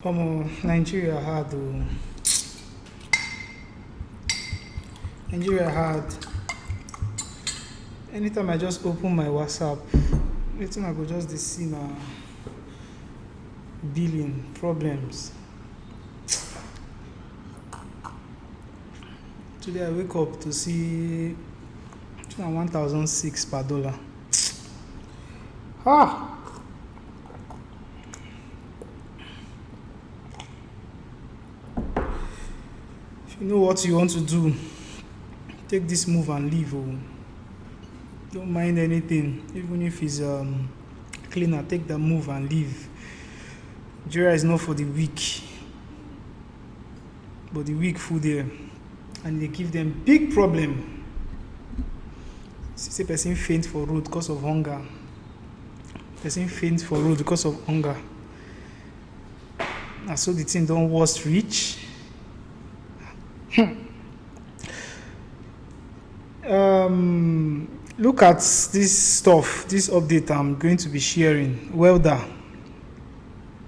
Nigeria hard though. Nigeria hard. Anytime I just open my WhatsApp, wetin I go just dey see na billing problems. Today I wake up to see 1,006 per dollar. Ah! If you know what you want to do, take this move and leave. Oh. Don't mind anything, even if it's cleaner, take the move and leave. Nigeria is not for the weak, but the weak full there, and they give them big problem. See person faint for road because of hunger. Person faint for road because of hunger. And so the thing don't worst reach. Look at this stuff, this update I'm going to be sharing. Welder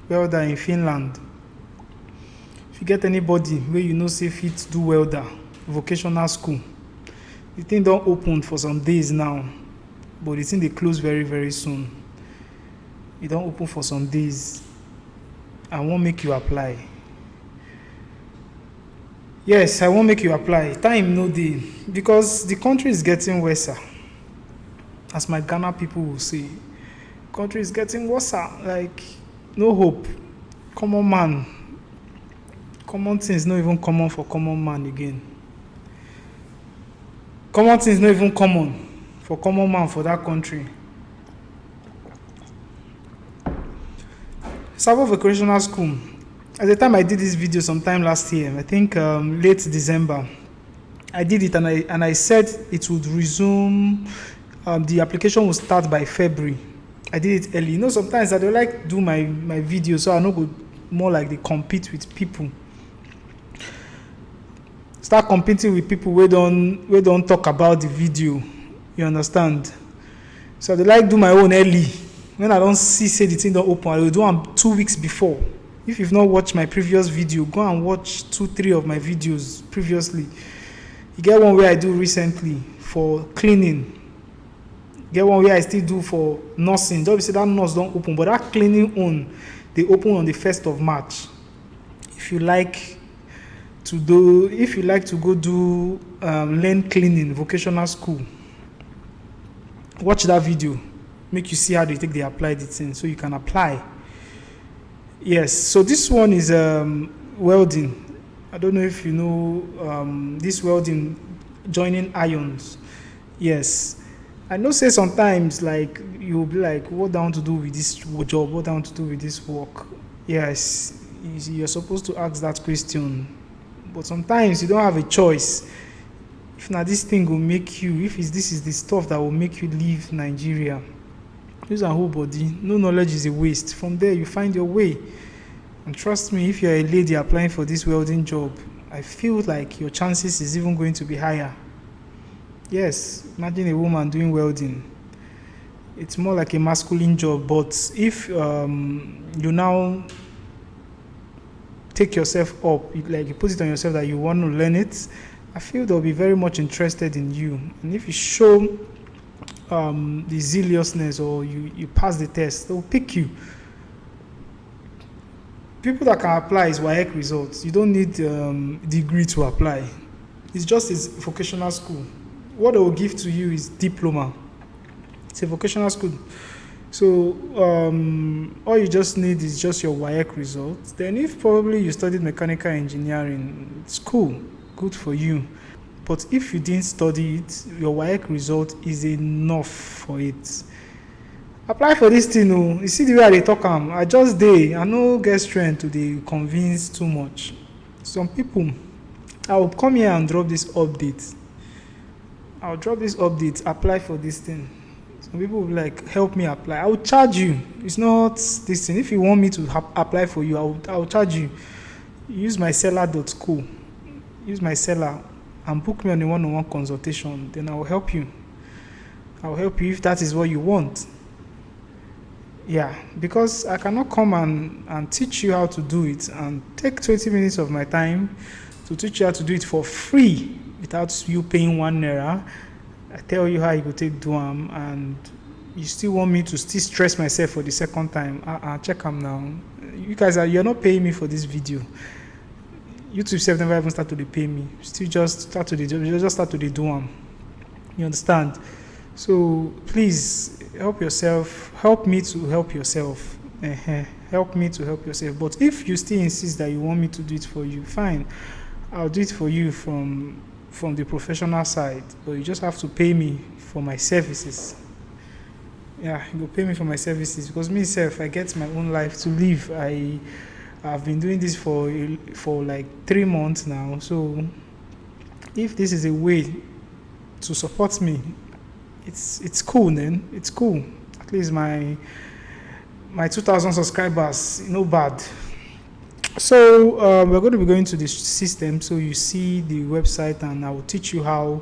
in Finland. If you get anybody where you know say fit do welder, vocational school, the thing don't open for some days now, but the thing they close very, very soon. It don't open for some days. I won't make you apply. Yes, I won't make you apply. Time no day, because the country is getting worse. As my Ghana people will say, country is getting worse. Like no hope. Common man. Common things not even common for common man again. Common things not even common for common man for that country. Savo Vocational School. At the time I did this video sometime last year, I think late December, I did it and I said it would resume. The application will start by February. I did it early. You know, sometimes I don't like do my videos, so I know go more like they compete with people. Start competing with people we don't talk about the video. You understand? So I don't like do my own early. When I don't say the thing don't open, I will do them 2 weeks before. If you've not watched my previous video, go and watch 2-3 of my videos previously. You get one where I do recently for cleaning. Get one where I still do for nursing. Obviously that nurse don't open, but that cleaning they open on the 1st of March. If you like to go do learn cleaning vocational school, watch that video. Make you see how they apply the thing, so you can apply. Yes, so this one is welding. I don't know if you know this welding, joining irons. Yes, I know say sometimes like you'll be like, what do I want to do with this job? What do I want to do with this work? Yes, you're supposed to ask that question, but sometimes you don't have a choice. If now this thing will make you, this is the stuff that will make you leave Nigeria, use a whole body. No knowledge is a waste. From there you find your way. And trust me, if you're a lady applying for this welding job, I feel like your chances is even going to be higher. Yes, imagine a woman doing welding. It's more like a masculine job, but if you now take yourself up, like you put it on yourself that you want to learn it, I feel they'll be very much interested in you. And if you show the zealousness or you pass the test, they'll pick you. People that can apply is WAEC results. You don't need degree to apply. It's just a vocational school. What they will give to you is diploma. It's a vocational school. So all you just need is just your WAEC results. Then if probably you studied mechanical engineering, it's cool, good for you. But if you didn't study it, your WAEC result is enough for it. Apply for this thing. You see the way they talk I no get strength to dey convince too much. Some people, I will come here and drop this update. I'll drop this update, apply for this thing. Some people will be like, help me apply. I will charge you. It's not this thing. If you want me to apply for you, I will charge you. Use my seller.co. Use my seller and book me on a one-on-one consultation. Then I will help you. I will help you if that is what you want. Yeah, because I cannot come and teach you how to do it and take 20 minutes of my time to teach you how to do it for free without you paying 1 naira. I tell you how you go take do them, and you still want me to still stress myself for the second time. Check them now. You guys you're not paying me for this video. YouTube self never even start to pay me. Still just start to do them. You understand? So please help yourself. Help me to help yourself. Help me to help yourself. But if you still insist that you want me to do it for you, fine. I'll do it for you from the professional side. But you just have to pay me for my services. Yeah, you go pay me for my services, because myself, I get my own life to live. I've been doing this for like 3 months now. So if this is a way to support me, it's cool, then it's cool. At least my 2,000 subscribers, no bad. So we're going to be going to the system, so you see the website, and I will teach you how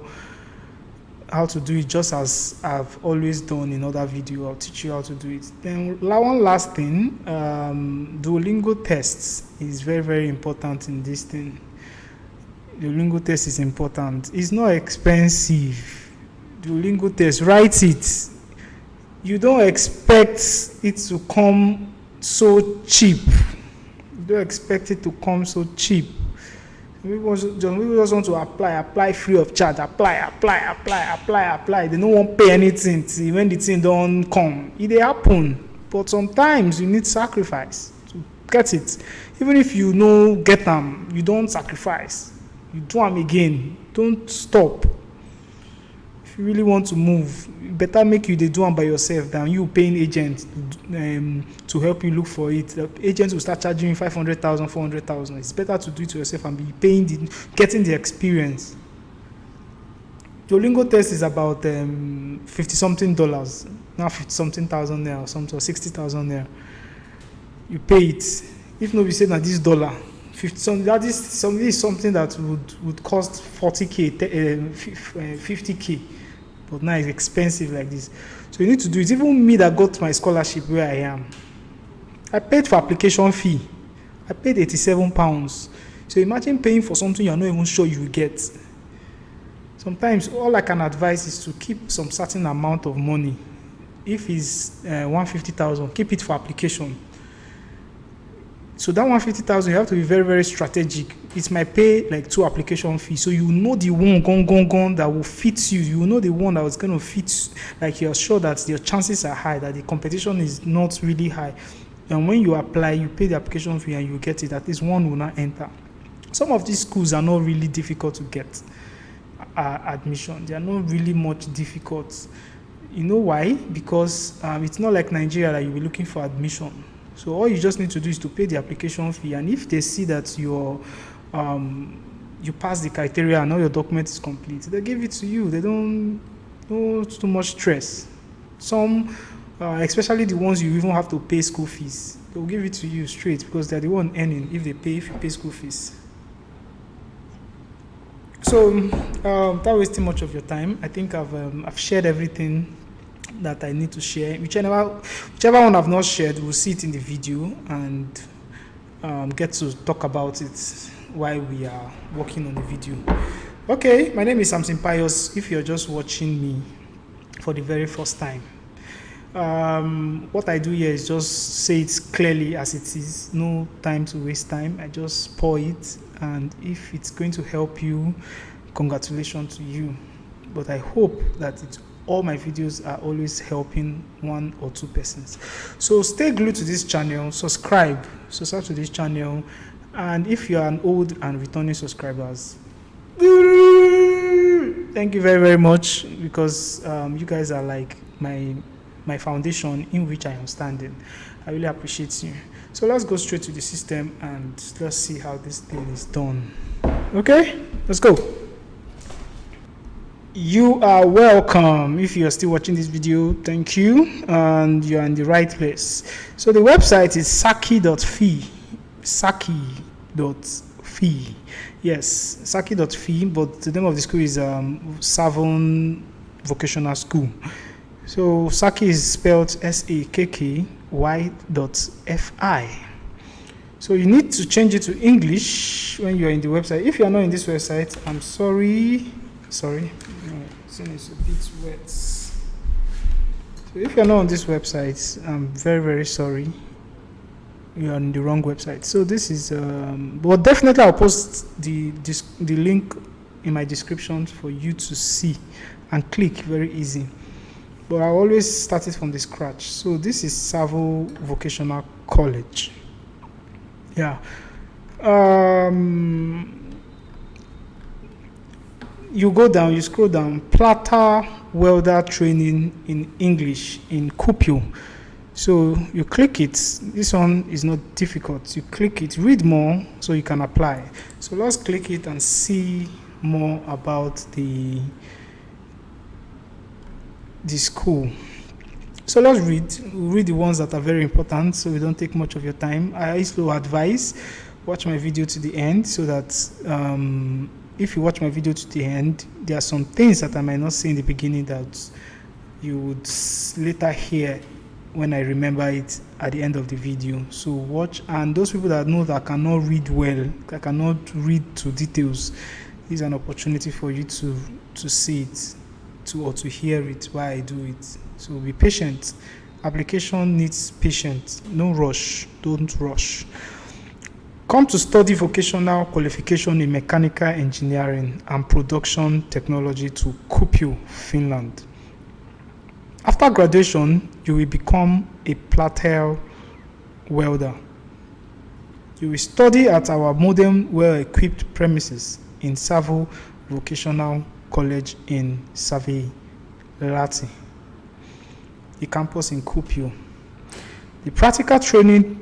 to do it, just as I've always done in other video. I'll teach you how to do it. Then one last thing, Duolingo tests is very, very important in this thing. Duolingo test is important. It's not expensive. Duolingo test, write it. You don't expect it to come so cheap. You don't expect it to come so cheap. We just want to apply free of charge. Apply. They don't want to pay anything till when the thing don't come. It happen, but sometimes you need sacrifice to get it. Even if you know get them, you don't sacrifice. You do them again. Don't stop. If you really want to move, better make you do them by yourself than you paying agent to help you look for it. The agents will start charging you 500,000, 400,000. It's better to do it yourself and be paying getting the experience. Duolingo test is about $50-something, now 50-something thousand there, or something, or 60,000 there. You pay it. If no, we say that this dollar, 50, that is something that would cost 40k, 50k. But now it's expensive like this. So you need to do it. Even me that got my scholarship where I am, I paid for application fee. I paid £87. So imagine paying for something you're not even sure you will get. Sometimes all I can advise is to keep some certain amount of money. If it's 150,000, keep it for application. So that 150,000, you have to be very, very strategic. It might pay like 2 application fees. So you know the one gone that will fit you. You know the one that was going to fit, like you're sure that your chances are high, that the competition is not really high. And when you apply, you pay the application fee and you get it. At least one will not enter. Some of these schools are not really difficult to get admission. They are not really much difficult. You know why? Because it's not like Nigeria that you'll be looking for admission. So all you just need to do is to pay the application fee, and if they see that you pass the criteria and all your document is complete, they give it to you. They don't too much stress. Some, especially the ones you even have to pay school fees, they'll give it to you straight because they're the one earning if you pay school fees. So without wasting much of your time, I think I've shared everything that I need to share. Whichever one I've not shared, we'll see it in the video and get to talk about it while we are working on the video. Okay, my name is Samson Pius. If you're just watching me for the very first time, what I do here is just say it clearly as it is. No time to waste time. I just pour it, and if it's going to help you, congratulations to you. But I hope that all my videos are always helping 1 or 2 persons. So stay glued to this channel, subscribe to this channel, and if you are an old and returning subscribers, thank you very, very much, because you guys are like my foundation in which I am standing. I really appreciate you. So let's go straight to the system and let's see how this thing is done. Okay, let's go. You are welcome. If you are still watching this video, thank you, and you're in the right place. So the website is saki.fi. Saki.fi. Yes, saki.fi, but the name of the school is Savon Vocational School. So Saki is spelled SAKK, So you need to change it to English when you're in the website. If you're not in this website, I'm sorry. It's a bit wet. So if you're not on this website, I'm very, very sorry. You're on the wrong website. So this is, but definitely I'll post the link in my description for you to see and click. Very easy. But I always start it from the scratch. So this is Savo Vocational College. Yeah. You go down, you scroll down, Platter Welder Training in English in Kuopio. So you click it. This one is not difficult. You click it, read more so you can apply. So let's click it and see more about the school. So let's read the ones that are very important so we don't take much of your time. I also advise watch my video to the end so that if you watch my video to the end, there are some things that I might not say in the beginning that you would later hear when I remember it at the end of the video. So watch, and those people that know that cannot read well, that cannot read to details, is an opportunity for you to see it or to hear it while I do it. So be patient. Application needs patience. No rush. Don't rush. Come to study vocational qualification in mechanical engineering and production technology to Kuopio, Finland. After graduation, you will become a platter welder. You will study at our modern, well-equipped premises in Savo Vocational College in Savilahti, the campus in Kuopio. The practical training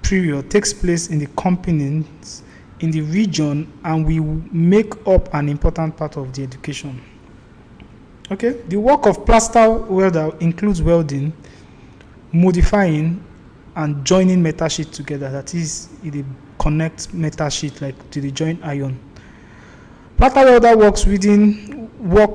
period takes place in the companies in the region and will make up an important part of the education. Okay, the work of plaster welder includes welding, modifying, and joining metal sheet together. That is, it connects metal sheet like to the joint iron. Plaster welder work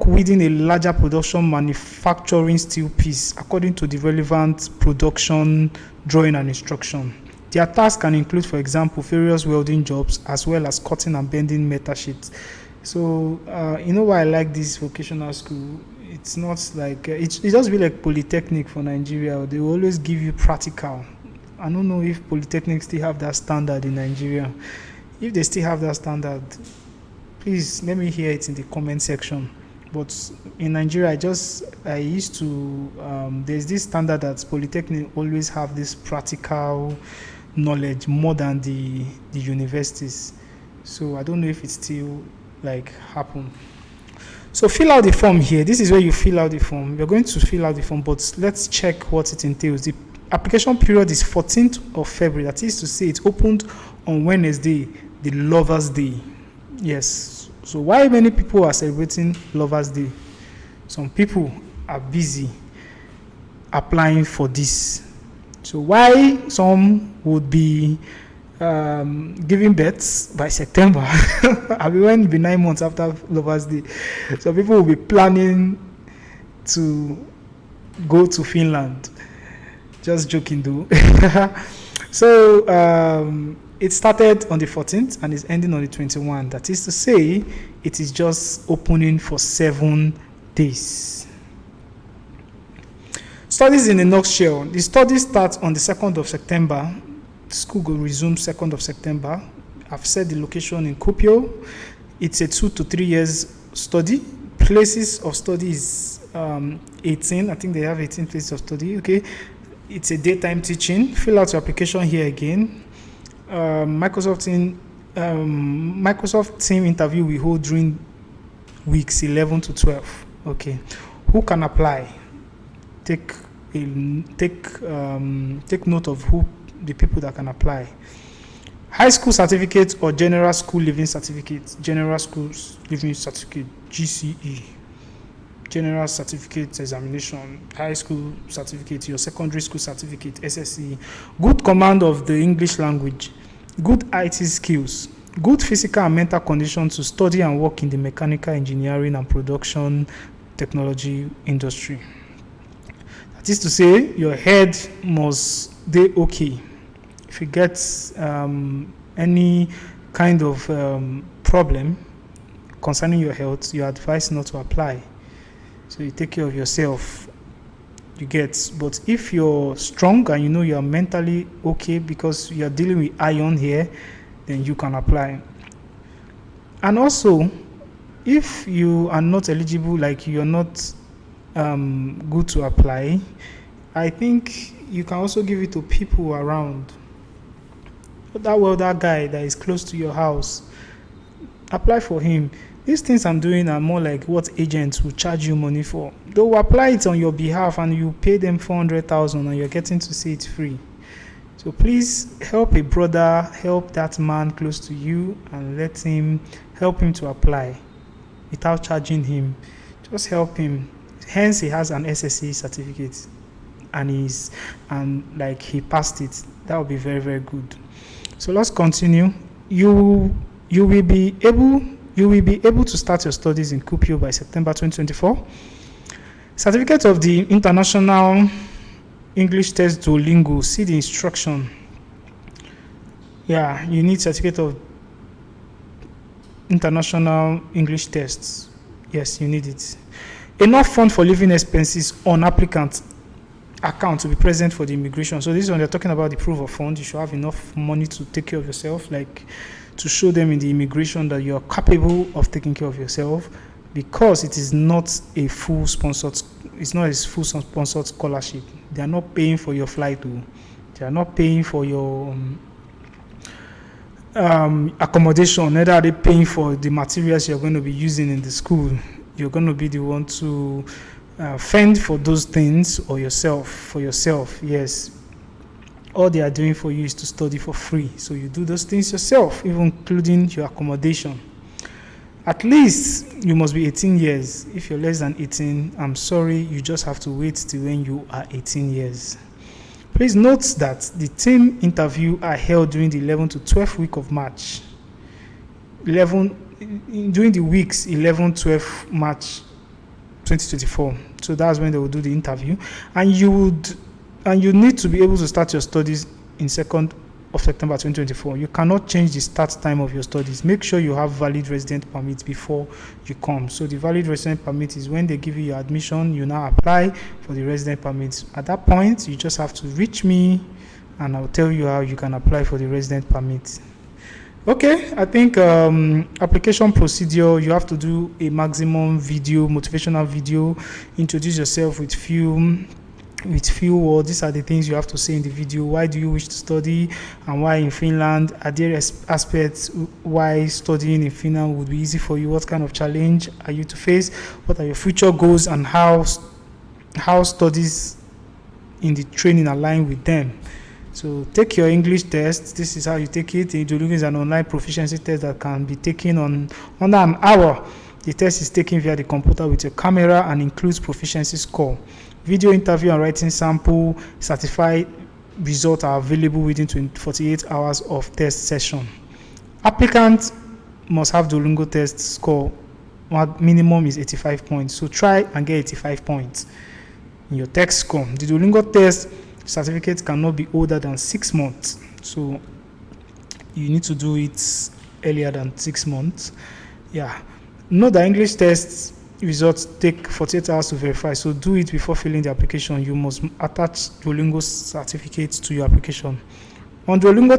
within a larger production manufacturing steel piece according to the relevant production drawing and instruction. Their tasks can include, for example, various welding jobs as well as cutting and bending metal sheets. So you know why I like this vocational school? It's not like it just be like polytechnic for Nigeria. They will always give you practical. I don't know if polytechnics still have that standard in Nigeria. If they still have that standard, please let me hear it in the comment section. But in Nigeria, I used to there's this standard that polytechnic always have this practical knowledge more than the universities. So I don't know if it's still like happen. So fill out the form here. This is where you fill out the form. You're going to fill out the form, but let's check what it entails. The application period is 14th of February. That is to say, it opened on Wednesday, the Lovers' Day. Yes. So why many people are celebrating Lovers' Day? Some people are busy applying for this. So why some would be giving birth by September? I mean, when it will be 9 months after Lovers' Day. So people will be planning to go to Finland. Just joking though. So it started on the 14th and is ending on the 21st. That is to say, it is just opening for 7 days. Studies in a nutshell. The study starts on the 2nd of September. School will resume 2nd of September. I've said the location in Kuopio. It's a 2 to 3 years study. Places of study is 18. I think they have 18 places of study. Okay. It's a daytime teaching. Fill out your application here again. Microsoft team interview we hold during weeks 11 to 12. Okay. Who can apply? Take note of who the people that can apply. High school certificate or general school living certificate. General school living certificate, GCE. General certificate examination. High school certificate, your secondary school certificate, SSE. Good command of the English language. Good IT skills. Good physical and mental condition to study and work in the mechanical engineering and production technology industry. This to say, your head must be okay. If you get any kind of problem concerning your health, you are advised not to apply. So you take care of yourself. You get. But if you're strong and you know you are mentally okay because you are dealing with iron here, then you can apply. And also, if you are not eligible, like you're not good to apply, I think you can also give it to people around. That welder guy that is close to your house, apply for him. These things I'm doing are more like what agents will charge you money for. They will apply it on your behalf and you pay them 400,000 and you're getting to see it free. So please help a brother, help that man close to you and help him to apply without charging him. Just help him. Hence, he has an SSC certificate and he passed it. That would be very, very good. So let's continue. You will be able to start your studies in Kuopio by September 2024. Certificate of the International English Test Duolingo. See the instruction. Yeah, you need certificate of International English Tests. Yes, you need it. Enough fund for living expenses on applicant account to be present for the immigration. So this is when they're talking about the proof of fund. You should have enough money to take care of yourself, like to show them in the immigration that you're capable of taking care of yourself, because it is not a full sponsored scholarship. They are not paying for your flight. They are not paying for your accommodation. Neither are they paying for the materials you're going to be using in the school. You're going to be the one to fend for those things for yourself. Yes. All they are doing for you is to study for free. So you do those things yourself, even including your accommodation. At least you must be 18 years. If you're less than 18, I'm sorry, you just have to wait till when you are 18 years. Please note that the team interview are held during the 11 to 12 week of March. During the weeks 11, 12 March 2024. So that's when they will do the interview. And you need to be able to start your studies in 2nd of September 2024. You cannot change the start time of your studies. Make sure you have valid resident permit before you come. So the valid resident permit is when they give you your admission, you now apply for the resident permit. At that point, you just have to reach me and I'll tell you how you can apply for the resident permit. Okay, I think application procedure, you have to do a maximum video, motivational video, introduce yourself with few words. These are the things you have to say in the video. Why do you wish to study and why in Finland? Are there aspects why studying in Finland would be easy for you? What kind of challenge are you to face? What are your future goals and how studies in the training align with them? So take your English test. This is how you take it. Duolingo is an online proficiency test that can be taken on under an hour. The test is taken via the computer with your camera and includes proficiency score. Video interview and writing sample. Certified results are available within 48 hours of test session. Applicant must have Duolingo test score. Minimum is 85 points. So try and get 85 points in your test score. The Duolingo test certificate cannot be older than 6 months. So you need to do it earlier than 6 months. Yeah. Note that English test results take 48 hours to verify. So do it before filling the application. You must attach Duolingo certificates to your application. On Duolingo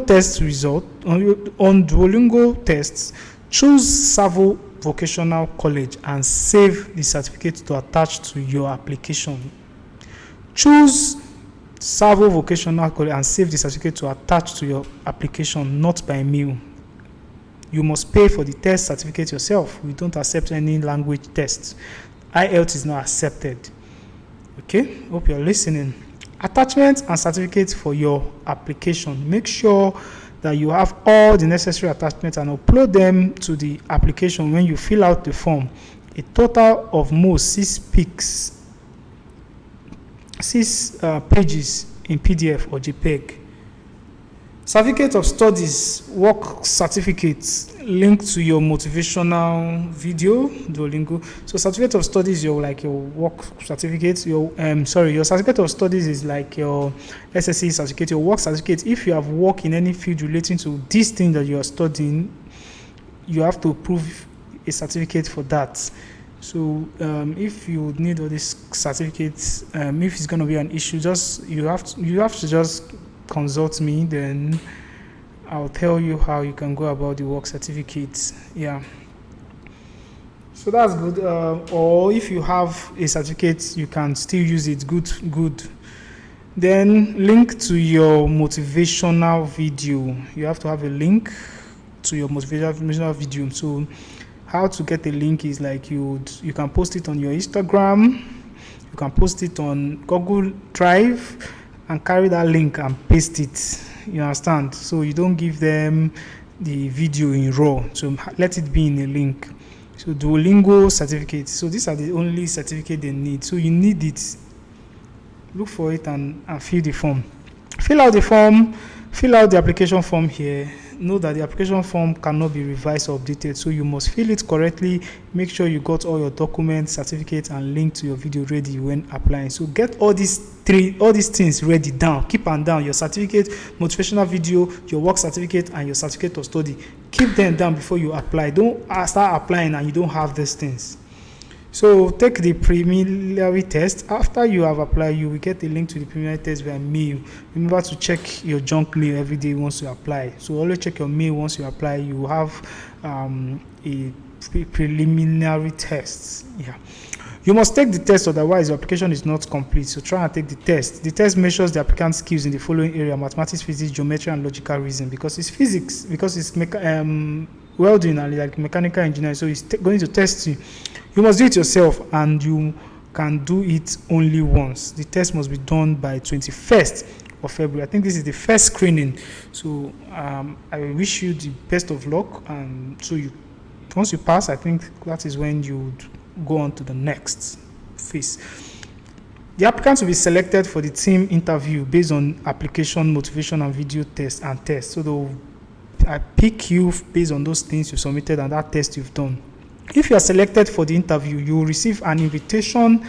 tests, choose Savo Vocational College and save the certificate to attach to your application. Choose Savo Vocational College and save the certificate to attach to your application, not by mail. You must pay for the test certificate yourself. We don't accept any language tests. IELTS is not accepted. Okay, hope you're listening. Attachments and certificates for your application. Make sure that you have all the necessary attachments and upload them to the application when you fill out the form. A total of most 6 pages in PDF or JPEG. Certificate of studies, work certificates link to your motivational video, Duolingo. So certificate of studies, your work certificate. Your certificate of studies is like your SSC certificate, your work certificate. If you have worked in any field relating to this thing that you are studying, you have to prove a certificate for that. So if you need all these certificates, if it's going to be an issue, you have to just consult me. Then I'll tell you how you can go about the work certificates. Yeah. So that's good. Or if you have a certificate, you can still use it. Good. Then link to your motivational video. You have to have a link to your motivational video. So how to get a link is like you can post it on your Instagram, you can post it on Google Drive, and carry that link and paste it. You understand? So you don't give them the video in raw. So let it be in a link. So Duolingo certificate. So these are the only certificate they need. So you need it. Look for it and fill the form. Fill out the application form here. Know that the application form cannot be revised or updated, so you must fill it correctly. Make sure you got all your documents, certificates, and link to your video ready when applying. So get all these things ready down. Keep them down. Your certificate, motivational video, your work certificate, and your certificate of study. Keep them down before you apply. Don't start applying and you don't have these things. So take the preliminary test. After you have applied, you will get a link to the preliminary test via mail. Remember to check your junk mail every day once you apply. So always check your mail once you apply. You will have a preliminary test. Yeah. You must take the test, otherwise your application is not complete. So try and take the test. The test measures the applicant's skills in the following area: mathematics, physics, geometry, and logical reasoning. Because it's physics, because it's welding and like mechanical engineering. So it's going to test you. You must do it yourself, and you can do it only once. The test must be done by 21st of February. I think this is the first screening. So I wish you the best of luck. And so once you pass, I think that is when you would go on to the next phase. The applicants will be selected for the team interview based on application, motivation, and video test. So I pick you based on those things you submitted and that test you've done. If you are selected for the interview, you will receive an invitation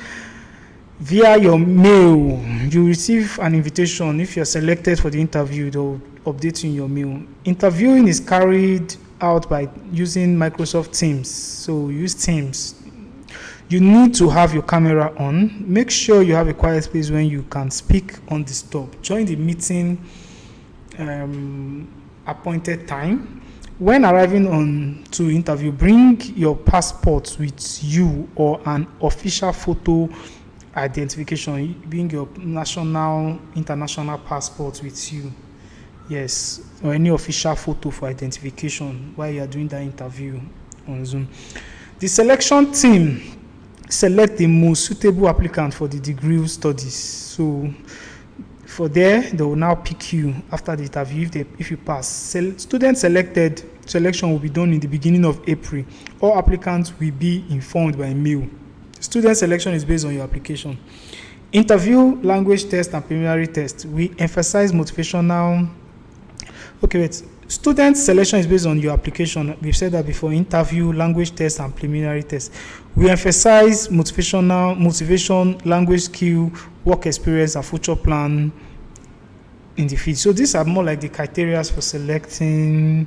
via your mail. You receive an invitation. If you are selected for the interview, they'll update you in your mail. Interviewing is carried out by using Microsoft Teams. So use Teams. You need to have your camera on. Make sure you have a quiet space when you can speak undisturbed. Join the meeting appointed time. When arriving to interview, bring your passport with you or an official photo identification. Bring your national, international passport with you. Yes, or any official photo for identification while you are doing that interview on Zoom. The selection team select the most suitable applicant for the degree studies. So for there, they will now pick you after the interview if you pass. Student selection will be done in the beginning of April. All applicants will be informed by mail. Student selection is based on your application. Interview, language test, and preliminary test. We emphasize motivational. Student selection is based on your application. We've said that before. Interview, language test, and preliminary test. We emphasize motivation, language skill, work experience, and future plan in the field. So these are more like the criteria for selecting.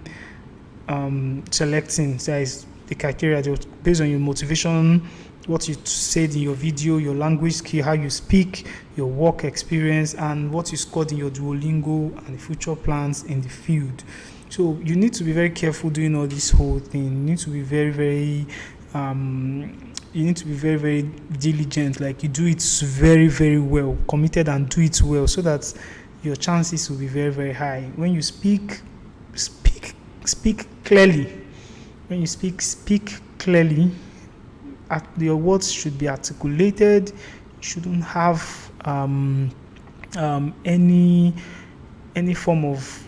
There is the criteria based on your motivation, what you said in your video, your language skill, how you speak, your work experience, and what you scored in your Duolingo, and the future plans in the field. So you need to be very careful doing all this whole thing. You need to be very, very very diligent. Like you do it very, very well, committed, and do it well, so that your chances will be very, very high. When you speak clearly. When you speak clearly. Your words should be articulated. You shouldn't have any form of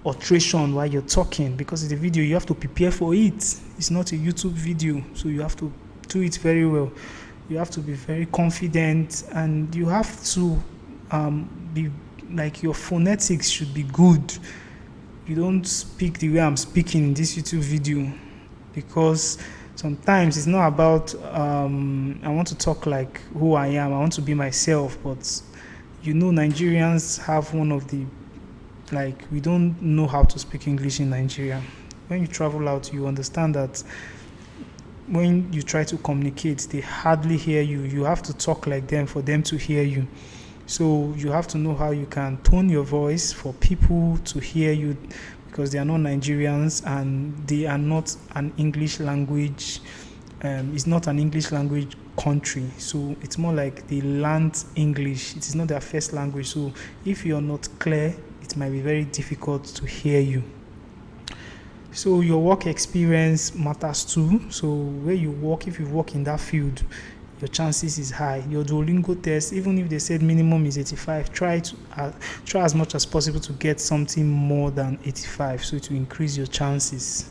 alteration while you're talking, because in the video you have to prepare for it. It's not a YouTube video, so you have to do it very well. You have to be very confident, and you have to be like, your phonetics should be good. you don't speak the way I'm speaking in this YouTube video, because sometimes it's not about I want to talk like who I am, I want to be myself, but Nigerians have one of the, like, we don't know how to speak English in Nigeria. When you travel out, you understand that when you try to communicate, they hardly hear you. You have to talk like them for them to hear you. So you have to know how you can tone your voice for people to hear you, because they are not Nigerians and they are not an English language. It's not an English language country. So it's more like they learned English. It is not their first language. So if you're not clear, it might be very difficult to hear you. So your work experience matters too. So where you work, if you work in that field, your chances is high. Your Duolingo test, even if they said minimum is 85, try as much as possible to get something more than 85, so to increase your chances.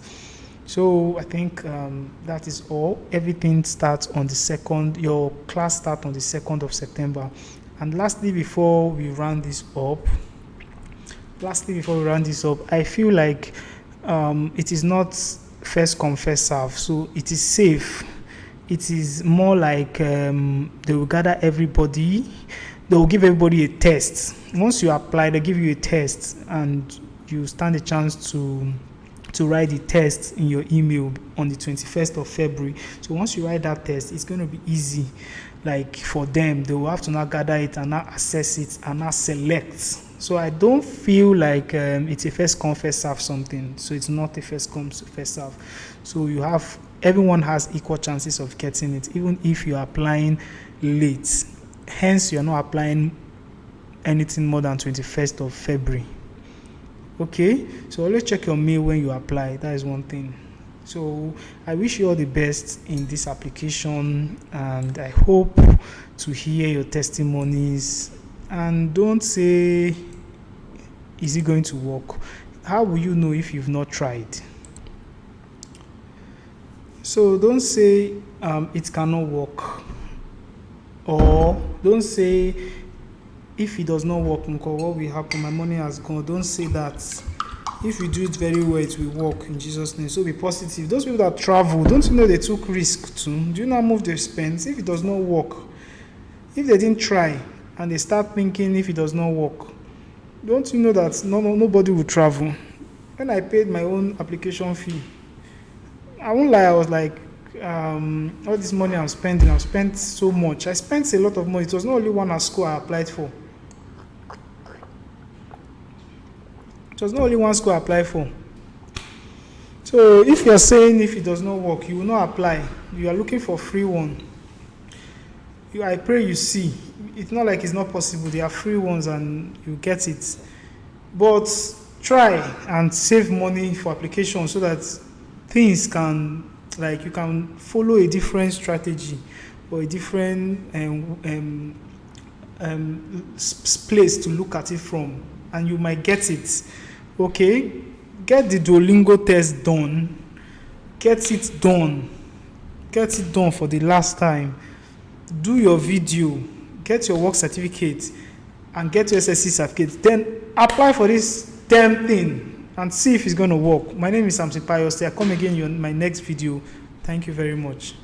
So I think that is all. Everything starts on the 2nd. Your class starts on the 2nd of September. And lastly, before we round this up, I feel like it is not first come, first serve. So it is safe. It is more like they will gather everybody. They will give everybody a test. Once you apply, they give you a test, and you stand a chance to write the test in your email on the 21st of February. So once you write that test, it's going to be easy. Like for them, they will have to now gather it and now assess it and now select. So I don't feel like it's a first come, first serve something. So it's not a first come, first serve. So everyone has equal chances of getting it, even if you're applying late. Hence, you're not applying anything more than 21st of February. Okay, so always check your mail when you apply. That is one thing. So I wish you all the best in this application, and I hope to hear your testimonies. And don't say, is it going to work? How will you know if you've not tried? So don't say it cannot work, or don't say, if it does not work, what will happen? My money has gone. Don't say that. If you do it very well, it will work in Jesus' name. So be positive. Those people that travel, don't you know they took risk too? Do you not move their spends? If it does not work, if they didn't try and they start thinking if it does not work, don't you know that nobody will travel? When I paid my own application fee, I won't lie, I was like, all this money I've spent so much. I spent a lot of money. It was not only one school I applied for. It was not only one school I applied for. So if you're saying if it does not work, you will not apply. You are looking for free one. I pray you see. It's not like it's not possible. There are free ones and you get it. But try and save money for application so that things can, like, you can follow a different strategy or a different place to look at it from, and you might get it. Okay, get the Duolingo test done. Get it done for the last time. Do your video, get your work certificate, and get your SSC certificate. Then apply for this damn thing and see if it's going to work. My name is Samson Pius. I'll come again in my next video. Thank you very much.